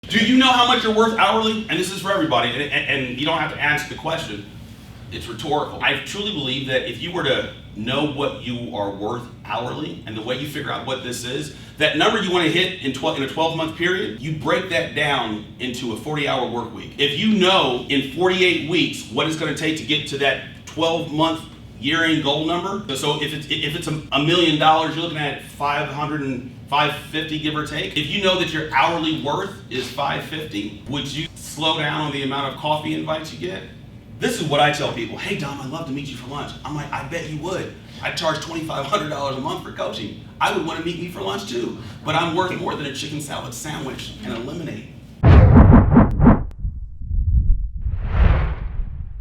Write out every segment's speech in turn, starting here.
Do you know how much you're worth hourly? And this is for everybody, and you don't have to ask the question. It's rhetorical. I truly believe that if you were to know what you are worth hourly and the way you figure out what this is, that number you want to hit in a 12-month period, you break that down into a 40-hour work week. If you know in 48 weeks what it's going to take to get to that 12-month year-end goal number, so if it's $1 million, you're looking at 550, give or take. If you know that your hourly worth is 550, would you slow down on the amount of coffee invites you get? This is what I tell people. Hey, Dom, I'd love to meet you for lunch. I'm like, I bet you would. I charge $2,500 a month for coaching. I would want to meet me for lunch too, but I'm worth more than a chicken salad sandwich and a lemonade.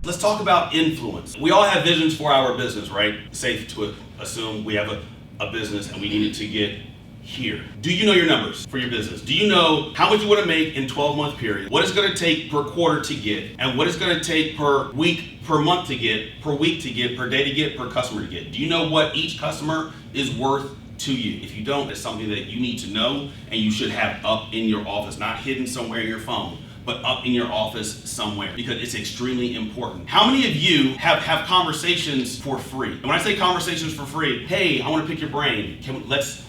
Let's talk about influence. We all have visions for our business, right? Safe to assume we have a business and we need it to get here. Do you know your numbers for your business? Do you know how much you want to make in 12-month period? What it's going to take per quarter to get, and what it's going to take per week, per month to get, per week to get, per day to get, per customer to get? Do you know what each customer is worth to you? If you don't, it's something that you need to know and you should have up in your office, not hidden somewhere in your phone, but up in your office somewhere, because it's extremely important. How many of you have conversations for free? And when I say conversations for free, hey, I want to pick your brain.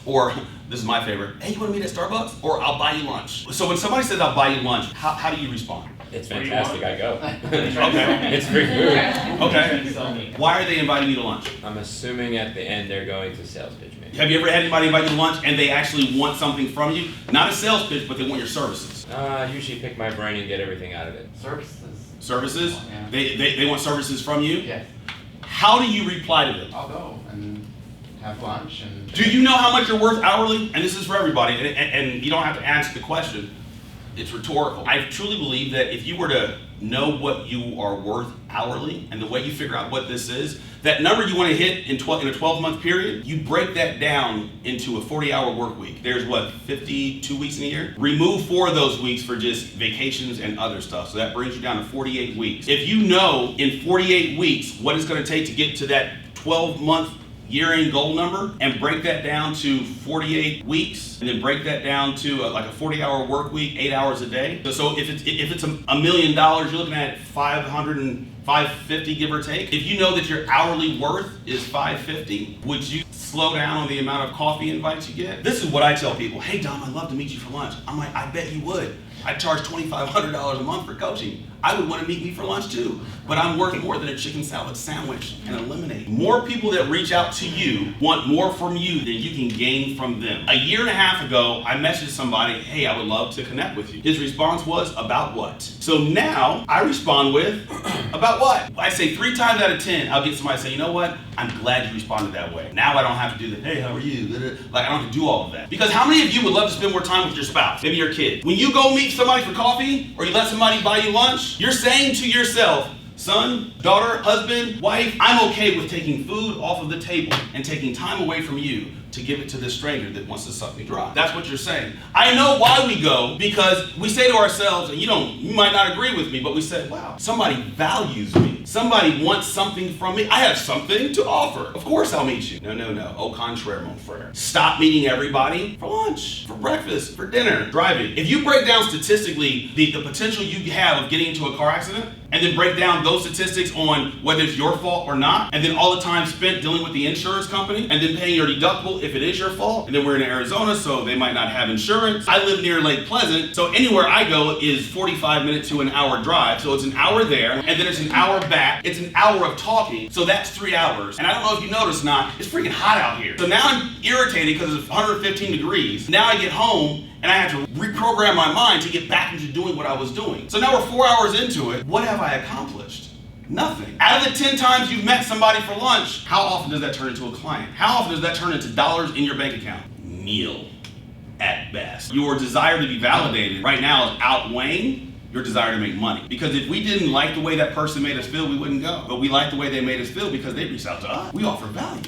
Or this is my favorite. Hey, you want to meet at Starbucks? Or I'll buy you lunch. So when somebody says I'll buy you lunch, how do you respond? It's fantastic, I go. Okay. It's free food. Okay. Why are they inviting you to lunch? I'm assuming at the end they're going to sales pitch me. Have you ever had anybody invite you to lunch and they actually want something from you? Not a sales pitch, but they want your services. I usually pick my brain and get everything out of it. Services? Yeah. They want services from you? Yes. How do you reply to them? I'll go and have lunch and... Do you know how much you're worth hourly? And this is for everybody, and you don't have to ask the question. It's rhetorical. I truly believe that if you were to know what you are worth hourly and the way you figure out what this is, that number you want to hit in a 12-month period, you break that down into a 40-hour work week. There's 52 weeks in a year? Remove 4 of those weeks for just vacations and other stuff. So that brings you down to 48 weeks. If you know in 48 weeks what it's going to take to get to that 12-month year-end goal number and break that down to 48 weeks and then break that down to like a 40-hour work week, 8 hours a day. So if it's $1 million, you're looking at 550, give or take. If you know that your hourly worth is 550, would you slow down on the amount of coffee invites you get? This is what I tell people. Hey, Dom, I'd love to meet you for lunch. I'm like, I bet you would. I charge $2,500 a month for coaching. I would want to meet me for lunch too, but I'm worth more than a chicken salad sandwich and a lemonade. More people that reach out to you want more from you than you can gain from them. A year and a half ago, I messaged somebody, hey, I would love to connect with you. His response was, about what? So now I respond with, about what? I say 3 times out of 10, I'll get somebody to say, you know what? I'm glad you responded that way. Now I don't have to do the, hey, how are you? Like, I don't have to do all of that. Because how many of you would love to spend more time with your spouse, maybe your kid? When you go meet somebody for coffee or you let somebody buy you lunch, you're saying to yourself, son, daughter, husband, wife, I'm okay with taking food off of the table and taking time away from you to give it to this stranger that wants to suck me dry. That's what you're saying. I know why we go, because we say to ourselves, and you might not agree with me, but we say, wow, somebody values me. Somebody wants something from me. I have something to offer. Of course I'll meet you. No. Au contraire, mon frère. Stop meeting everybody for lunch, for breakfast, for dinner, driving. If you break down statistically the potential you have of getting into a car accident, and then break down those statistics on whether it's your fault or not, and then all the time spent dealing with the insurance company, and then paying your deductible if it is your fault, and then we're in Arizona, so they might not have insurance. I live near Lake Pleasant, so anywhere I go is 45 minutes to an hour drive, so it's an hour there, and then it's an hour back. It's an hour of talking, so that's 3 hours. And I don't know if you noticed or not, it's freaking hot out here. So now I'm irritated because it's 115 degrees. Now I get home, and I have to reprogram my mind to get back into doing what I was doing. So now we're 4 hours into it. What have I accomplished? Nothing. Out of the 10 times you've met somebody for lunch, how often does that turn into a client? How often does that turn into dollars in your bank account? Nil, at best. Your desire to be validated right now is outweighing your desire to make money. Because if we didn't like the way that person made us feel, we wouldn't go. But we like the way they made us feel because they reached out to us. We offer value.